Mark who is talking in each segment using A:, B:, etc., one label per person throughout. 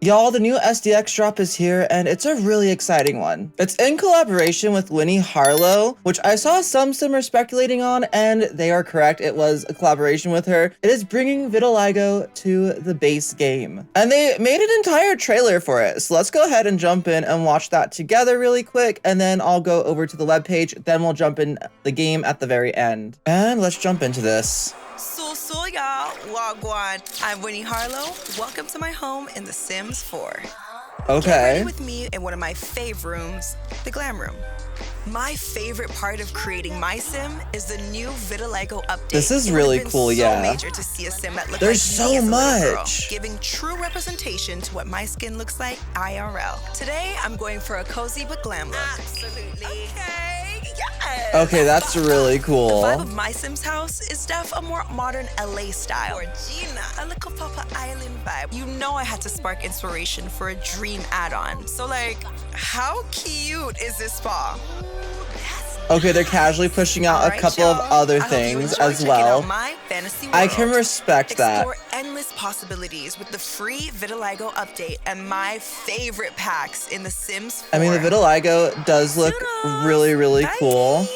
A: Y'all, the new SDX drop is here, and it's a really exciting one. It's in collaboration with Winnie Harlow, which I saw some simmers speculating on, and they are correct. It was a collaboration with her. It is bringing Vitiligo to the base game. And they made an entire trailer for it. So let's go ahead and jump in and watch that together really quick, and then I'll go over to the webpage, then we'll jump in the game at the very end. And let's jump into this.
B: So y'all, wagwan. I'm Winnie Harlow. Welcome to my home in The Sims 4.
A: Okay.
B: Get ready with me in one of my fave rooms, the glam room. My favorite part of creating my sim is the new Vitiligo update.
A: This is really cool, yeah.
B: So major to see a sim that looks
A: There's
B: like me
A: so
B: as a little girl,
A: much.
B: giving true representation to what my skin looks like IRL. Today, I'm going for a cozy but glam look. Absolutely. Okay, yes.
A: Okay, that's really cool.
B: The vibe of my Sims house is a more modern LA style. Or Gina, a little Papa Island vibe. You know I had to spark inspiration for a dream add-on. So like, how cute is this spa?
A: Okay, they're casually pushing out a couple of other things as well. I can respect that.
B: Explore endless possibilities with the free Vitiligo update and my favorite packs in The Sims 4.
A: I mean, the Vitiligo does look really, really cool.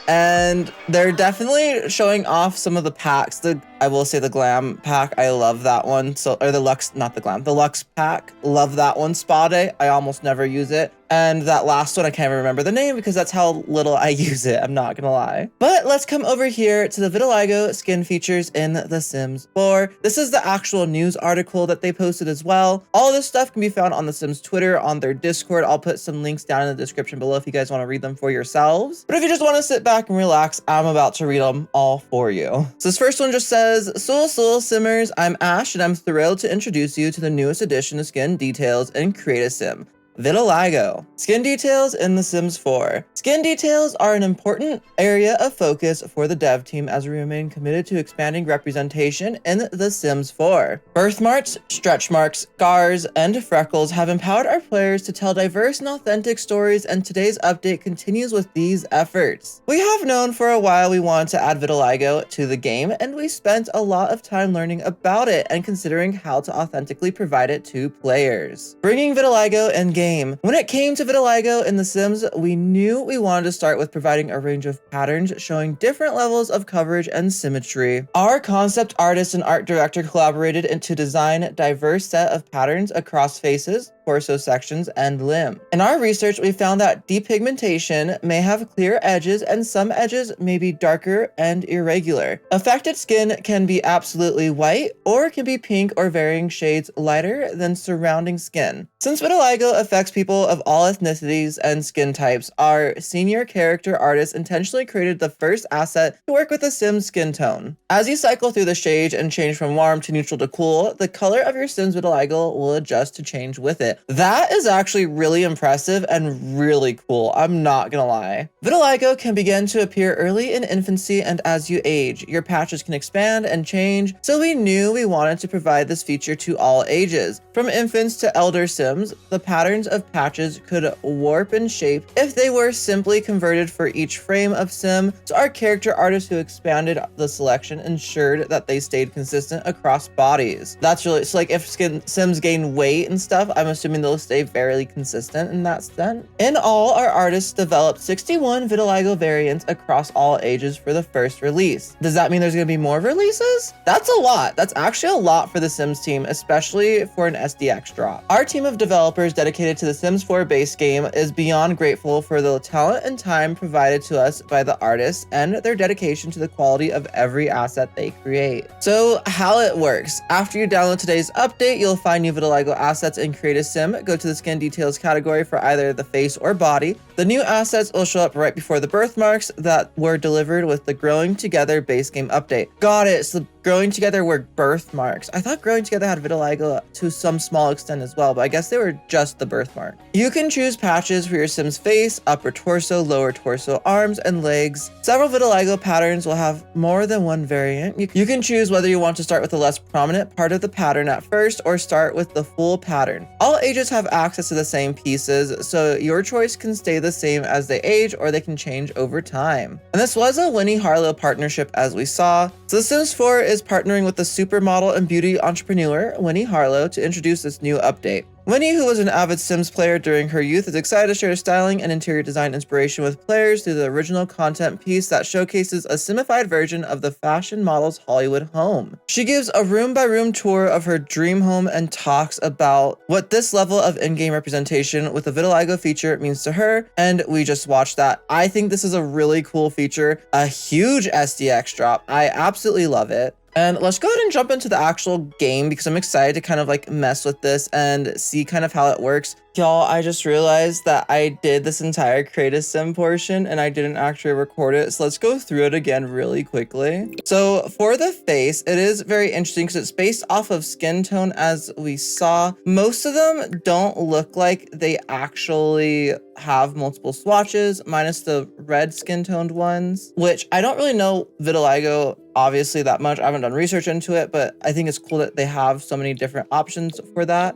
A: And they're definitely showing off some of the packs. I will say the glam pack, I love that one. So, or the Lux, not the glam, the Lux pack, love that one. Spa Day, I almost never use it. And that last one, I can't even remember the name because that's how little I use it, I'm not gonna lie. But let's come over here to the Vitiligo skin features in The Sims 4. This is the actual news article that they posted as well. All this stuff can be found on The Sims Twitter, on their Discord. I'll put some links down in the description below if you guys wanna read them for yourselves. But if you just wanna sit back and relax, I'm about to read them all for you. So this first one just says, Soul Simmers, I'm Ash and I'm thrilled to introduce you to the newest addition to Skin Details and Create a Sim. Vitiligo. Skin details in The Sims 4. Skin details are an important area of focus for the dev team as we remain committed to expanding representation in The Sims 4. Birthmarks, stretch marks, scars, and freckles have empowered our players to tell diverse and authentic stories, and today's update continues with these efforts. We have known for a while we wanted to add vitiligo to the game, and we spent a lot of time learning about it and considering how to authentically provide it to players. Bringing vitiligo in game. When it came to vitiligo in The Sims, we knew we wanted to start with providing a range of patterns showing different levels of coverage and symmetry. Our concept artist and art director collaborated to design a diverse set of patterns across faces, torso sections, and limb. In our research, we found that depigmentation may have clear edges and some edges may be darker and irregular. Affected skin can be absolutely white or can be pink or varying shades lighter than surrounding skin. Since vitiligo affects people of all ethnicities and skin types, our senior character artist intentionally created the first asset to work with the Sim's skin tone. As you cycle through the shades and change from warm to neutral to cool, the color of your Sim's vitiligo will adjust to change with it. That is actually really impressive and really cool, I'm not gonna lie. Vitiligo can begin to appear early in infancy, and as you age, your patches can expand and change, so we knew we wanted to provide this feature to all ages. From infants to elder Sims, the patterns of patches could warp and shape if they were simply converted for each frame of Sim, so our character artist who expanded the selection ensured that they stayed consistent across bodies. That's really, so like if Sims gain weight and stuff, I'm assuming they'll stay fairly consistent in that sense. In all, our artists developed 61 vitiligo variants across all ages for the first release. Does that mean there's gonna be more releases? That's a lot. That's actually a lot for the Sims team, especially for an SDX drop. Our team of developers dedicated to the Sims 4 base game is beyond grateful for the talent and time provided to us by the artists and their dedication to the quality of every asset they create. So how it works. After you download today's update, you'll find new vitiligo assets in Create a Sim. Go to the skin details category for either the face or body. The new assets will show up right before the birthmarks that were delivered with the Growing Together base game update. Got it. So Growing Together were birthmarks. I thought Growing Together had vitiligo to some small extent as well, but I guess they were just the birthmarks. birthmark. You can choose patches for your Sim's face, upper torso, lower torso, arms, and legs. Several vitiligo patterns will have more than one variant. You can choose whether you want to start with the less prominent part of the pattern at first or start with the full pattern. All ages have access to the same pieces, so your choice can stay the same as they age or they can change over time. And this was a Winnie Harlow partnership, as we saw. So The Sims 4 is partnering with the supermodel and beauty entrepreneur Winnie Harlow to introduce this new update. Winnie, who was an avid Sims player during her youth, is excited to share styling and interior design inspiration with players through the original content piece that showcases a Simified version of the fashion model's Hollywood home. She gives a room-by-room tour of her dream home and talks about what this level of in-game representation with the vitiligo feature means to her, and we just watched that. I think this is a really cool feature, a huge SDX drop. I absolutely love it. And let's go ahead and jump into the actual game because I'm excited to kind of like mess with this and see kind of how it works. Y'all, I just realized that I did this entire create a sim portion and I didn't actually record it. So let's go through it again really quickly. So for the face, it is very interesting because it's based off of skin tone, as we saw. Most of them don't look like they actually have multiple swatches, minus the red skin toned ones, which I don't really know vitiligo obviously that much. I haven't done research into it, but I think it's cool that they have so many different options for that.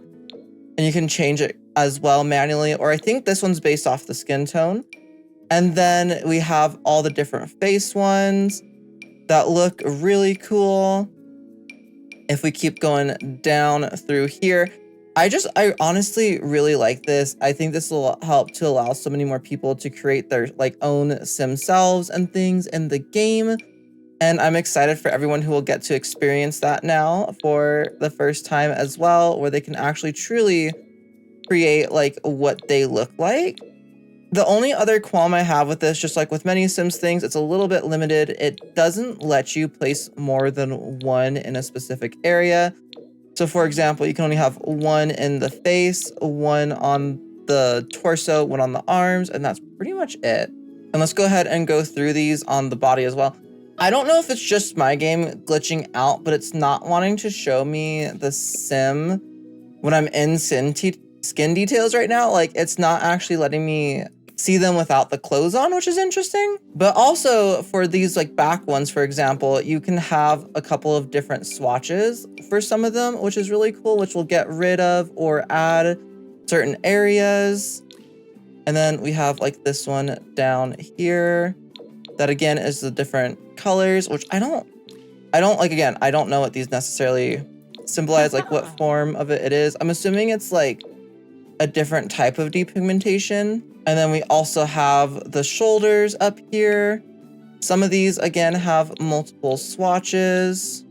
A: And you can change it as well manually, or I think this one's based off the skin tone. And then we have all the different face ones that look really cool. If we keep going down through here, I honestly really like this. I think this will help to allow so many more people to create their like own sim selves and things in the game. And I'm excited for everyone who will get to experience that now for the first time as well, where they can actually truly create like what they look like. The only other qualm I have with this, just like with many Sims things, it's a little bit limited. It doesn't let you place more than one in a specific area. So for example, you can only have one in the face, one on the torso, one on the arms, and that's pretty much it. And let's go ahead and go through these on the body as well. I don't know if it's just my game glitching out, but it's not wanting to show me the sim when I'm in skin details right now. Like, it's not actually letting me see them without the clothes on, which is interesting. But also for these like back ones, for example, you can have a couple of different swatches for some of them, which is really cool, which will get rid of or add certain areas. And then we have like this one down here that again is the different colors, which I don't like. Again, I don't know what these necessarily symbolize, like what form of it is. I'm assuming it's like a different type of depigmentation. And then we also have the shoulders up here. Some of these again have multiple swatches.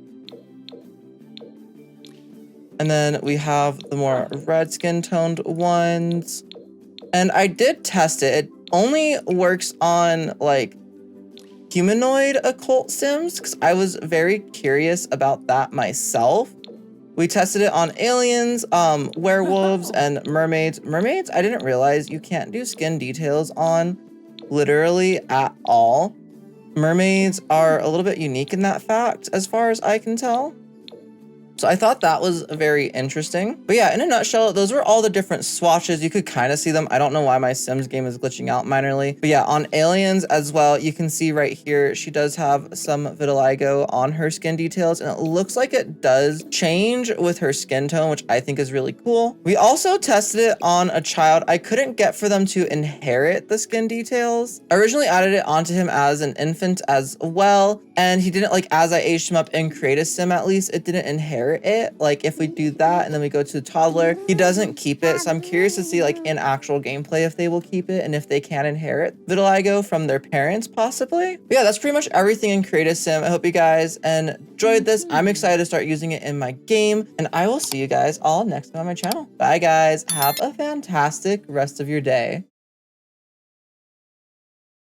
A: And then we have the more red skin toned ones. And I did test it. It only works on like humanoid occult sims because I was very curious about that myself. We tested it on aliens, werewolves, and mermaids. Mermaids, I didn't realize you can't do skin details on literally at all. Mermaids are a little bit unique in that fact, as far as I can tell. So I thought that was very interesting. But yeah, in a nutshell, those were all the different swatches. You could kind of see them. I don't know why my Sims game is glitching out minorly. But yeah, on aliens as well, you can see right here, she does have some vitiligo on her skin details. And it looks like it does change with her skin tone, which I think is really cool. We also tested it on a child. I couldn't get for them to inherit the skin details. I originally added it onto him as an infant as well. And he didn't, like, as I aged him up in Create a Sim at least, it didn't inherit it. Like if we do that and then we go to the toddler, he doesn't keep it. So I'm curious to see like in actual gameplay if they will keep it and if they can inherit vitiligo from their parents possibly. But yeah, that's pretty much everything in Create a Sim. I hope you guys enjoyed this. I'm excited to start using it in my game, and I will see you guys all next time on my channel. Bye guys, have a fantastic rest of your day.